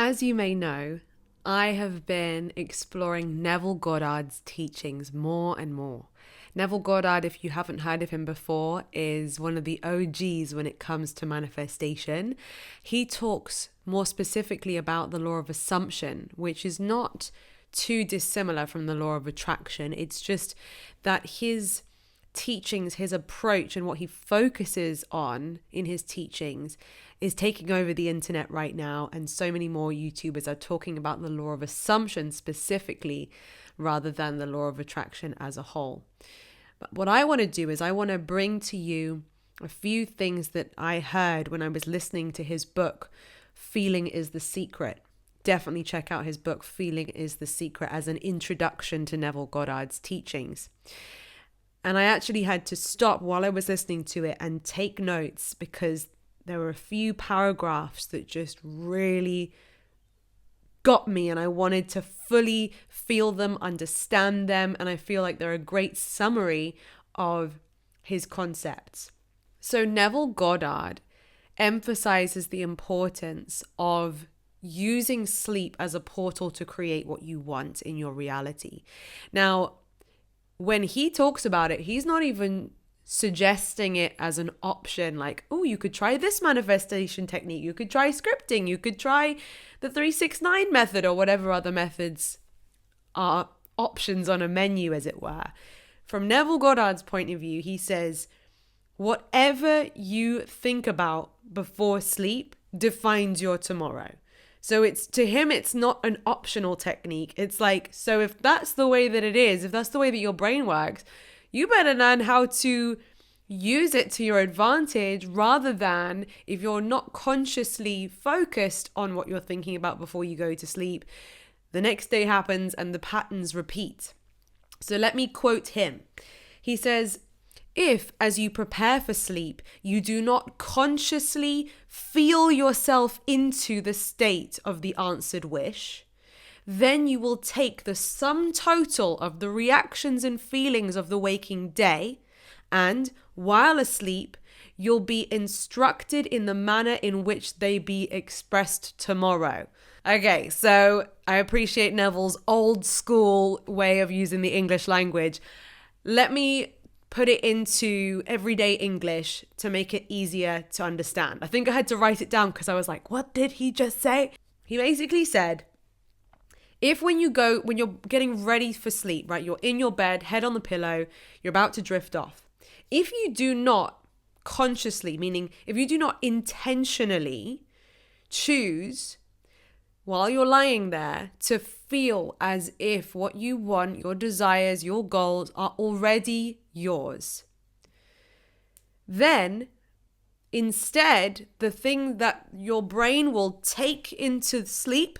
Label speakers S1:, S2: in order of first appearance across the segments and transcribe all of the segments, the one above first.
S1: As you may know, I have been exploring Neville Goddard's teachings more and more. Neville Goddard, if you haven't heard of him before, is one of the OGs when it comes to manifestation. He talks more specifically about the law of assumption, which is not too dissimilar from the law of attraction. It's just that his teachings, his approach, and what he focuses on in his teachings is taking over the internet right now, and so many more YouTubers are talking about the law of assumption specifically rather than the law of attraction as a whole. But what I want to do is I want to bring to you a few things that I heard when I was listening to his book, Feeling is the Secret. Definitely check out his book, Feeling is the Secret, as an introduction to Neville Goddard's teachings. And I actually had to stop while I was listening to it and take notes because there were a few paragraphs that just really got me, and I wanted to fully feel them, understand them, and I feel like they're a great summary of his concepts. So Neville Goddard emphasizes the importance of using sleep as a portal to create what you want in your reality. Now, when he talks about it, he's not even suggesting it as an option, like, oh, you could try this manifestation technique, you could try scripting, you could try the 369 method, or whatever other methods are options on a menu, as it were. From Neville Goddard's point of view, he says, whatever you think about before sleep defines your tomorrow. So to him, it's not an optional technique. It's like, so if that's the way that it is, if that's the way that your brain works, you better learn how to use it to your advantage, rather than, if you're not consciously focused on what you're thinking about before you go to sleep, the next day happens and the patterns repeat. So let me quote him. He says, if, as you prepare for sleep, you do not consciously feel yourself into the state of the answered wish, then you will take the sum total of the reactions and feelings of the waking day, and, while asleep, you'll be instructed in the manner in which they be expressed tomorrow. Okay, so I appreciate Neville's old school way of using the English language. Let me put it into everyday English to make it easier to understand. I think I had to write it down because I was like, what did he just say? He basically said, if when you're getting ready for sleep, right, you're in your bed, head on the pillow, you're about to drift off. If you do not consciously, meaning if you do not intentionally choose while you're lying there to feel as if what you want, your desires, your goals are already yours, then instead, the thing that your brain will take into sleep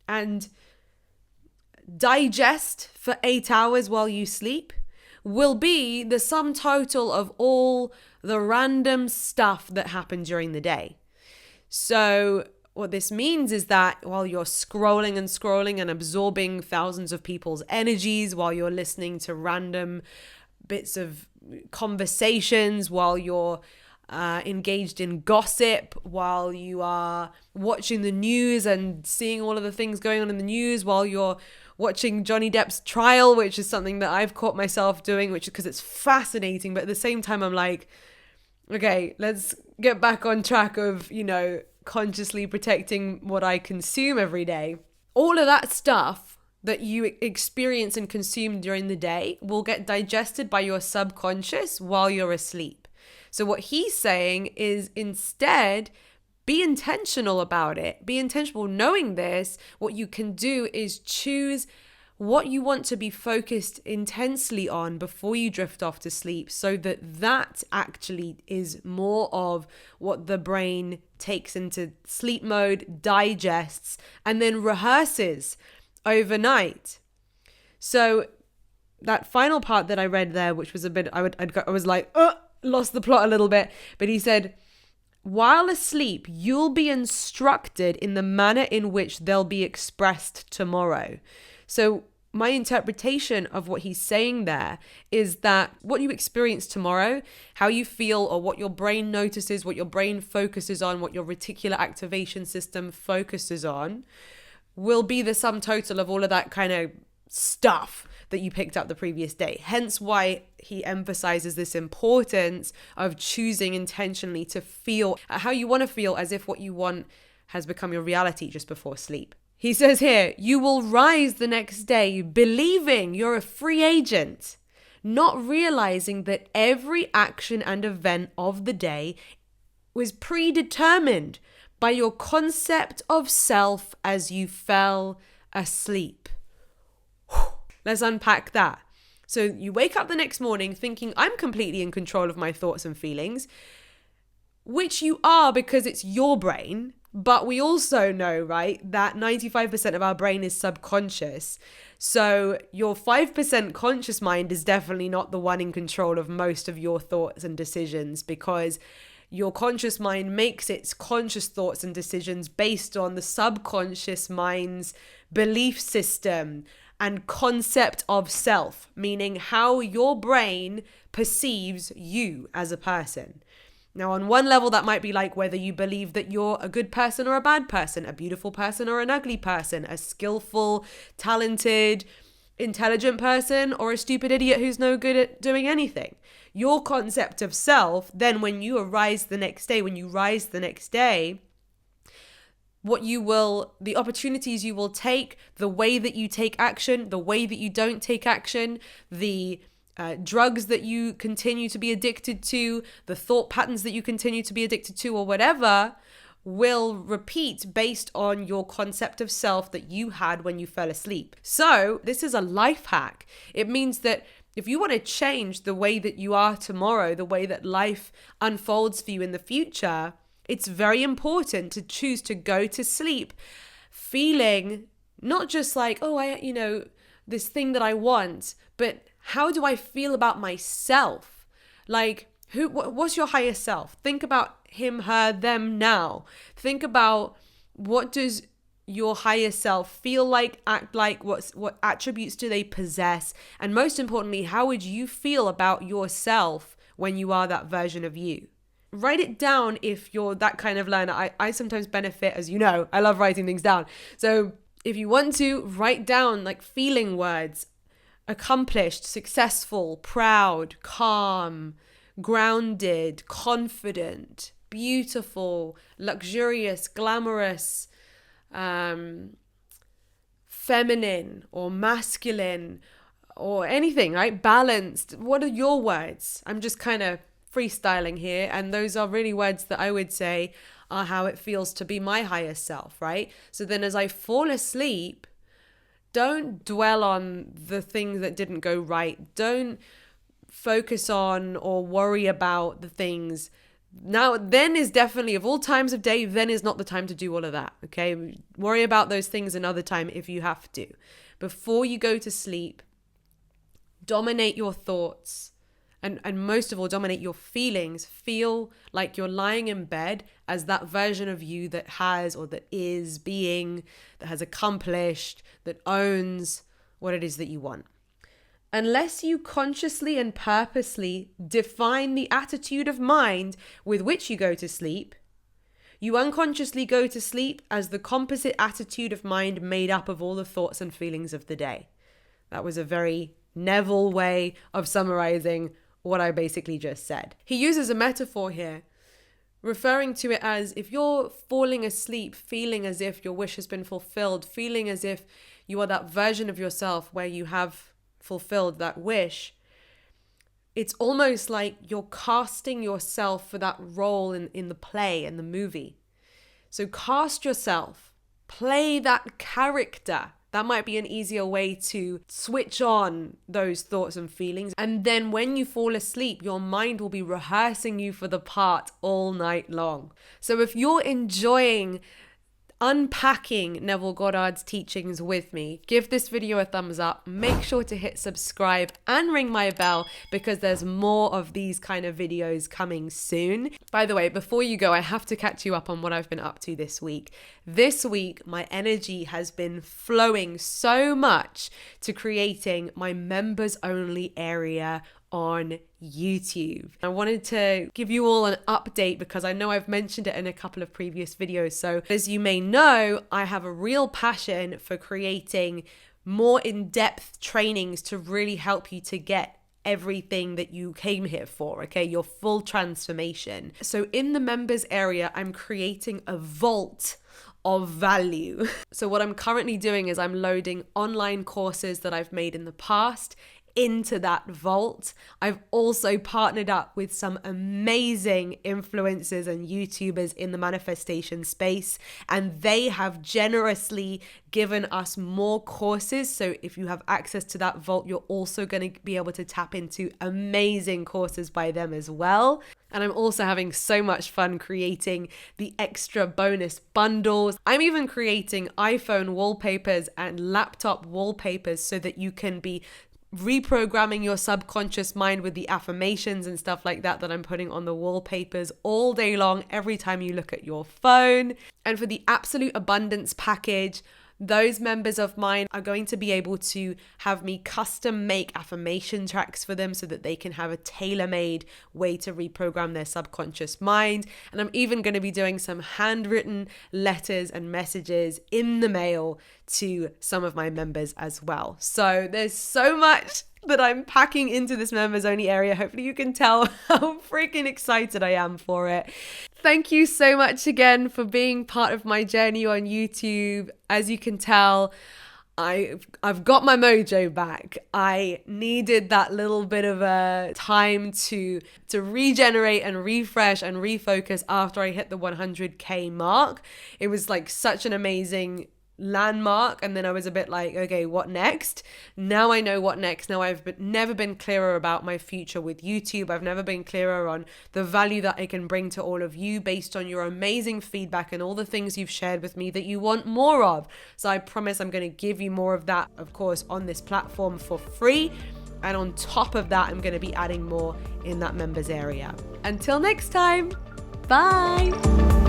S1: and digest for 8 hours while you sleep will be the sum total of all the random stuff that happened during the day. So what this means is that while you're scrolling and absorbing thousands of people's energies, while you're listening to random bits of conversations, while you're engaged in gossip, while you are watching the news and seeing all of the things going on in the news, while you're watching Johnny Depp's trial, which is something that I've caught myself doing, which is because it's fascinating. But at the same time, I'm like, okay, let's get back on track of, consciously protecting what I consume every day. All of that stuff that you experience and consume during the day will get digested by your subconscious while you're asleep. So what he's saying is, instead, be intentional about it. Be intentional. Knowing this, what you can do is choose what you want to be focused intensely on before you drift off to sleep, so that actually is more of what the brain takes into sleep mode, digests, and then rehearses overnight. So that final part that I read there, which was a bit, I was like, lost the plot a little bit, but he said, while asleep, you'll be instructed in the manner in which they'll be expressed tomorrow. So my interpretation of what he's saying there is that what you experience tomorrow, how you feel, or what your brain notices, what your brain focuses on, what your reticular activation system focuses on, will be the sum total of all of that kind of stuff that you picked up the previous day. Hence why he emphasizes this importance of choosing intentionally to feel how you want to feel, as if what you want has become your reality just before sleep. He says here, you will rise the next day believing you're a free agent, not realizing that every action and event of the day was predetermined by your concept of self as you fell asleep. Let's unpack that. So you wake up the next morning thinking, I'm completely in control of my thoughts and feelings, which you are because it's your brain. But we also know, right, that 95% of our brain is subconscious. So your 5% conscious mind is definitely not the one in control of most of your thoughts and decisions, because your conscious mind makes its conscious thoughts and decisions based on the subconscious mind's belief system and concept of self, meaning how your brain perceives you as a person. Now, on one level, that might be like whether you believe that you're a good person or a bad person, a beautiful person or an ugly person, a skillful, talented, intelligent person, or a stupid idiot who's no good at doing anything. Your concept of self, then when you rise the next day, the opportunities you will take, the way that you take action, the way that you don't take action, the drugs that you continue to be addicted to, the thought patterns that you continue to be addicted to, or whatever, will repeat based on your concept of self that you had when you fell asleep. So this is a life hack. It means that if you want to change the way that you are tomorrow, the way that life unfolds for you in the future, it's very important to choose to go to sleep feeling not just like, this thing that I want, but how do I feel about myself? Like, what's your higher self? Think about him, her, them now. Think about, what does your higher self feel like, act like, what attributes do they possess? And most importantly, how would you feel about yourself when you are that version of you? Write it down if you're that kind of learner. I sometimes benefit, as you know, I love writing things down. So if you want to, write down like feeling words: accomplished, successful, proud, calm, grounded, confident, beautiful, luxurious, glamorous, feminine or masculine or anything, right? Balanced. What are your words? I'm just kind of freestyling here, and those are really words that I would say are how it feels to be my higher self, right? So then as I fall asleep, don't dwell on the things that didn't go right. Don't focus on or worry about the things. Now, then is definitely, of all times of day, then is not the time to do all of that, okay? Worry about those things another time if you have to. Before you go to sleep, dominate your thoughts. And most of all, dominate your feelings. Feel like you're lying in bed as that version of you that has, or that is being, that has accomplished, that owns what it is that you want. Unless you consciously and purposely define the attitude of mind with which you go to sleep, you unconsciously go to sleep as the composite attitude of mind made up of all the thoughts and feelings of the day. That was a very Neville way of summarizing what I basically just said. He uses a metaphor here, referring to it as, if you're falling asleep, feeling as if your wish has been fulfilled, feeling as if you are that version of yourself where you have fulfilled that wish, it's almost like you're casting yourself for that role in the play and the movie. So cast yourself, play that character. That might be an easier way to switch on those thoughts and feelings. And then when you fall asleep, your mind will be rehearsing you for the part all night long. So if you're enjoying unpacking Neville Goddard's teachings with me, give this video a thumbs up, make sure to hit subscribe and ring my bell because there's more of these kind of videos coming soon. By the way, before you go, I have to catch you up on what I've been up to this week. This week, my energy has been flowing so much to creating my members only area on YouTube. I wanted to give you all an update because I know I've mentioned it in a couple of previous videos. So as you may know, I have a real passion for creating more in-depth trainings to really help you to get everything that you came here for, okay? Your full transformation. So in the members area, I'm creating a vault of value. So what I'm currently doing is I'm loading online courses that I've made in the past into that vault. I've also partnered up with some amazing influencers and YouTubers in the manifestation space, and they have generously given us more courses. So if you have access to that vault, you're also going to be able to tap into amazing courses by them as well. And I'm also having so much fun creating the extra bonus bundles. I'm even creating iPhone wallpapers and laptop wallpapers so that you can be reprogramming your subconscious mind with the affirmations and stuff like that I'm putting on the wallpapers all day long every time you look at your phone. And for the absolute abundance package, those members of mine are going to be able to have me custom make affirmation tracks for them so that they can have a tailor-made way to reprogram their subconscious mind. And I'm even going to be doing some handwritten letters and messages in the mail to some of my members as well. So there's so much that I'm packing into this members only area. Hopefully you can tell how freaking excited I am for it. Thank you so much again for being part of my journey on YouTube. As you can tell, I've got my mojo back. I needed that little bit of a time to regenerate and refresh and refocus after I hit the 100K mark. It was like such an amazing landmark, and then I was a bit like, okay, what next? Now I know what next. Now I've never been clearer about my future with YouTube. I've never been clearer on the value that I can bring to all of you based on your amazing feedback and all the things you've shared with me that you want more of. So I promise I'm going to give you more of that, of course, on this platform for free. And on top of that, I'm going to be adding more in that members area. Until next time, bye.